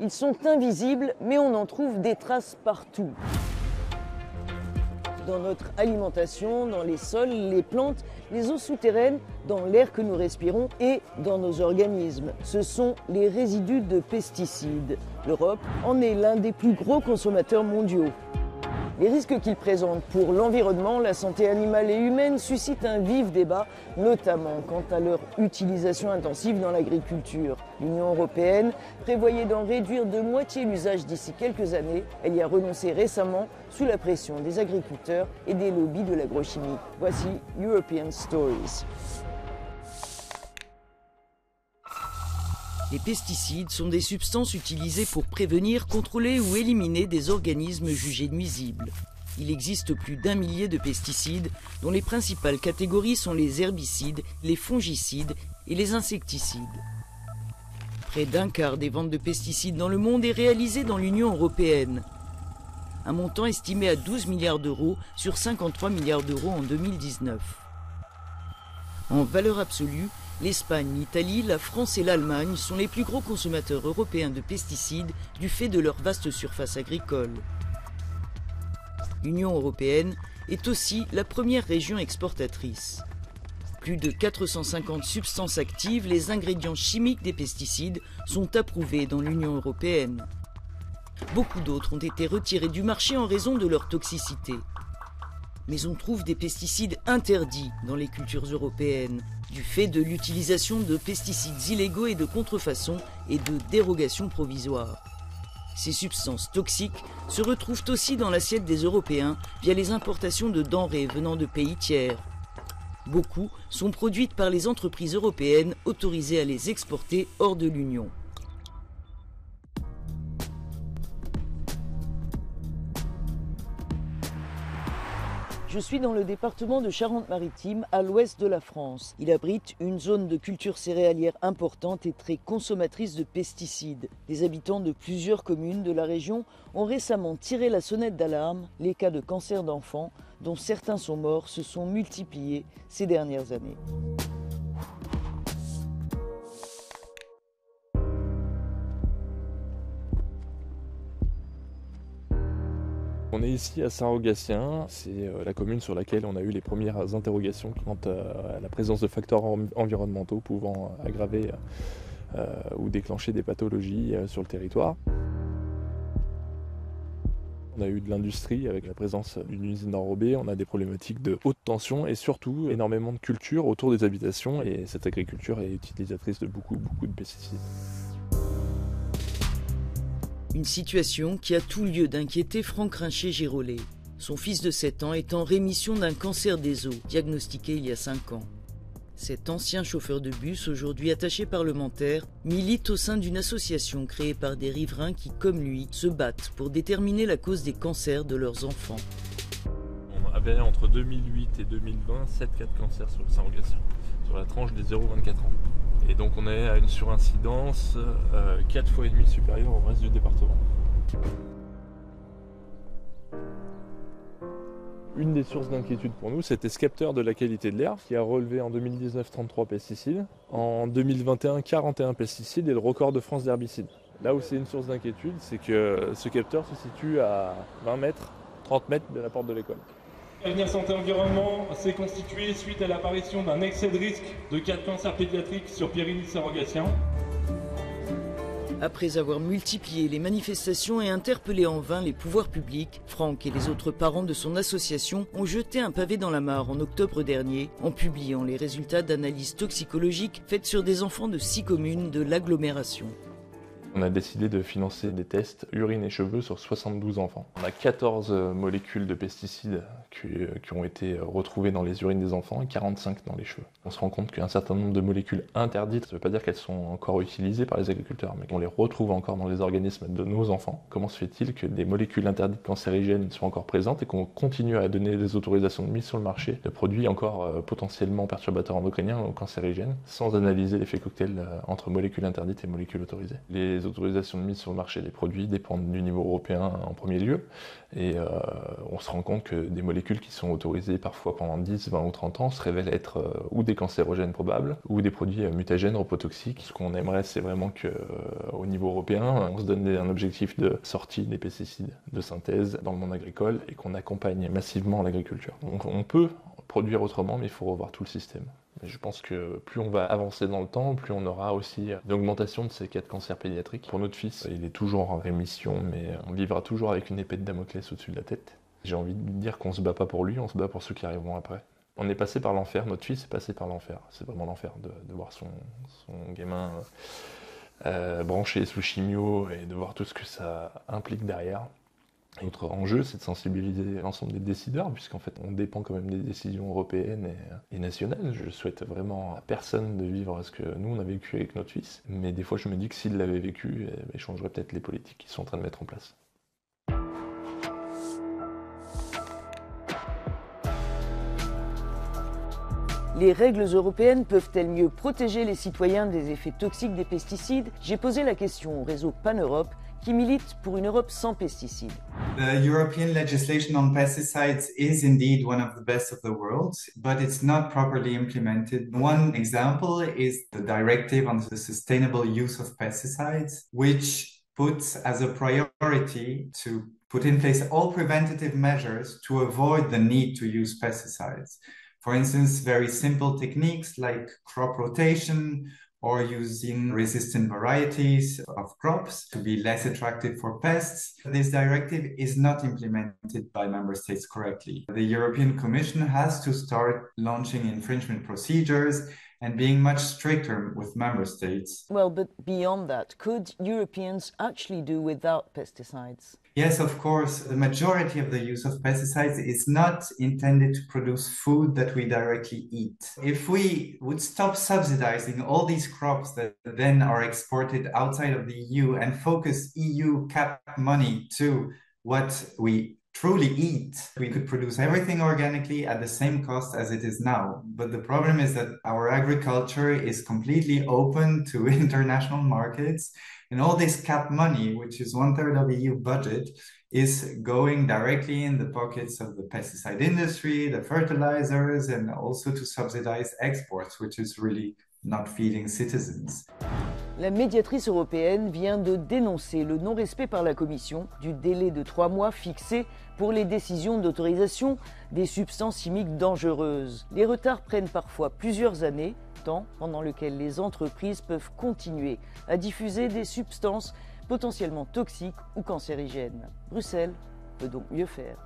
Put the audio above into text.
Ils sont invisibles, mais on en trouve des traces partout. Dans notre alimentation, dans les sols, les plantes, les eaux souterraines, dans l'air que nous respirons et dans nos organismes. Ce sont les résidus de pesticides. L'Europe en est l'un des plus gros consommateurs mondiaux. Les risques qu'ils présentent pour l'environnement, la santé animale et humaine suscitent un vif débat, notamment quant à leur utilisation intensive dans l'agriculture. L'Union européenne prévoyait d'en réduire de moitié l'usage d'ici quelques années. Elle y a renoncé récemment sous la pression des agriculteurs et des lobbies de l'agrochimie. Voici European Stories. Les pesticides sont des substances utilisées pour prévenir, contrôler ou éliminer des organismes jugés nuisibles. Il existe plus d'1 millier de pesticides, dont les principales catégories sont les herbicides, les fongicides et les insecticides. Près d'un quart des ventes de pesticides dans le monde est réalisé dans l'Union européenne. Un montant estimé à 12 milliards d'euros sur 53 milliards d'euros en 2019. En valeur absolue, l'Espagne, l'Italie, la France et l'Allemagne sont les plus gros consommateurs européens de pesticides du fait de leur vaste surface agricole. L'Union européenne est aussi la première région exportatrice. Plus de 450 substances actives, les ingrédients chimiques des pesticides, sont approuvés dans l'Union européenne. Beaucoup d'autres ont été retirés du marché en raison de leur toxicité. Mais on trouve des pesticides interdits dans les cultures européennes, du fait de l'utilisation de pesticides illégaux et de contrefaçons et de dérogations provisoires. Ces substances toxiques se retrouvent aussi dans l'assiette des Européens via les importations de denrées venant de pays tiers. Beaucoup sont produites par les entreprises européennes autorisées à les exporter hors de l'Union. Je suis dans le département de Charente-Maritime, à l'ouest de la France. Il abrite une zone de culture céréalière importante et très consommatrice de pesticides. Les habitants de plusieurs communes de la région ont récemment tiré la sonnette d'alarme. Les cas de cancer d'enfants, dont certains sont morts, se sont multipliés ces dernières années. On est ici à Saint-Rogatien, c'est la commune sur laquelle on a eu les premières interrogations quant à la présence de facteurs environnementaux pouvant aggraver ou déclencher des pathologies sur le territoire. On a eu de l'industrie avec la présence d'une usine enrobée, on a des problématiques de haute tension et surtout énormément de culture autour des habitations et cette agriculture est utilisatrice de beaucoup de pesticides. Une situation qui a tout lieu d'inquiéter Franck Rinchet-Girolet. Son fils de 7 ans est en rémission d'un cancer des os, diagnostiqué il y a 5 ans. Cet ancien chauffeur de bus, aujourd'hui attaché parlementaire, milite au sein d'une association créée par des riverains qui, comme lui, se battent pour déterminer la cause des cancers de leurs enfants. On avait entre 2008 et 2020 7 cas de cancer sur le Saint-Rogatien, sur la tranche des 0-24 ans. Et donc on est à une surincidence 4 fois et demi supérieure au reste du département. Une des sources d'inquiétude pour nous, c'était ce capteur de la qualité de l'air qui a relevé en 2019 33 pesticides, en 2021 41 pesticides et le record de France d'herbicides. Là où c'est une source d'inquiétude, c'est que ce capteur se situe à 20 mètres, 30 mètres de la porte de l'école. Avenir Santé Environnement s'est constitué suite à l'apparition d'un excès de risque de cas de cancer pédiatrique sur Pierry-Saint-Rogatien. Après avoir multiplié les manifestations et interpellé en vain les pouvoirs publics, Franck et les autres parents de son association ont jeté un pavé dans la mare en octobre dernier en publiant les résultats d'analyses toxicologiques faites sur des enfants de 6 communes de l'agglomération. On a décidé de financer des tests urine et cheveux sur 72 enfants. On a 14 molécules de pesticides qui ont été retrouvées dans les urines des enfants et 45 dans les cheveux. On se rend compte qu'un certain nombre de molécules interdites, ça ne veut pas dire qu'elles sont encore utilisées par les agriculteurs, mais qu'on les retrouve encore dans les organismes de nos enfants. Comment se fait-il que des molécules interdites cancérigènes soient encore présentes et qu'on continue à donner des autorisations de mise sur le marché de produits encore potentiellement perturbateurs endocriniens ou cancérigènes sans analyser l'effet cocktail entre molécules interdites et molécules autorisées? Les Les autorisations de mise sur le marché des produits dépendent du niveau européen en premier lieu. Et on se rend compte que des molécules qui sont autorisées parfois pendant 10, 20 ou 30 ans se révèlent être ou des cancérogènes probables ou des produits mutagènes, reprotoxiques. Ce qu'on aimerait, c'est vraiment qu'au niveau européen, on se donne un objectif de sortie des pesticides de synthèse dans le monde agricole et qu'on accompagne massivement l'agriculture. Donc on peut produire autrement, mais il faut revoir tout le système. Et je pense que plus on va avancer dans le temps, plus on aura aussi une augmentation de ces cas de cancer pédiatrique. Pour notre fils, il est toujours en rémission, mais on vivra toujours avec une épée de Damoclès au-dessus de la tête. J'ai envie de dire qu'on se bat pas pour lui, on se bat pour ceux qui arriveront après. On est passé par l'enfer, notre fils est passé par l'enfer. C'est vraiment l'enfer de voir son gamin branché sous chimio et de voir tout ce que ça implique derrière. Notre enjeu, c'est de sensibiliser l'ensemble des décideurs, puisqu'en fait, on dépend quand même des décisions européennes et nationales. Je souhaite vraiment à personne de vivre ce que nous, on a vécu avec notre fils. Mais des fois, je me dis que s'il l'avait vécu, il changerait peut-être les politiques qu'ils sont en train de mettre en place. Les règles européennes peuvent-elles mieux protéger les citoyens des effets toxiques des pesticides? J'ai posé la question au réseau Pan-Europe, qui milite pour une Europe sans pesticides. The European legislation on pesticides is indeed one of the best of the world, but it's not properly implemented. One example is the directive on the sustainable use of pesticides, which puts as a priority to put in place all preventative measures to avoid the need to use pesticides. For instance, very simple techniques like crop rotation, or using resistant varieties of crops to be less attractive for pests. This directive is not implemented by member states correctly. The European Commission has to start launching infringement procedures and being much stricter with member states. Well, but beyond that, could Europeans actually do without pesticides? Yes, of course. The majority of the use of pesticides is not intended to produce food that we directly eat. If we would stop subsidizing all these crops that then are exported outside of the EU and focus EU cap money to what we truly eat, we could produce everything organically at the same cost as it is now. But the problem is that our agriculture is completely open to international markets. And all this cap money, which is 1/3 of the EU budget, is going directly in the pockets of the pesticide industry, the fertilizers, and also to subsidize exports, which is really not feeding citizens. La médiatrice européenne vient de dénoncer le non-respect par la Commission du délai de 3 mois fixé pour les décisions d'autorisation des substances chimiques dangereuses. Les retards prennent parfois plusieurs années, temps pendant lequel les entreprises peuvent continuer à diffuser des substances potentiellement toxiques ou cancérigènes. Bruxelles peut donc mieux faire.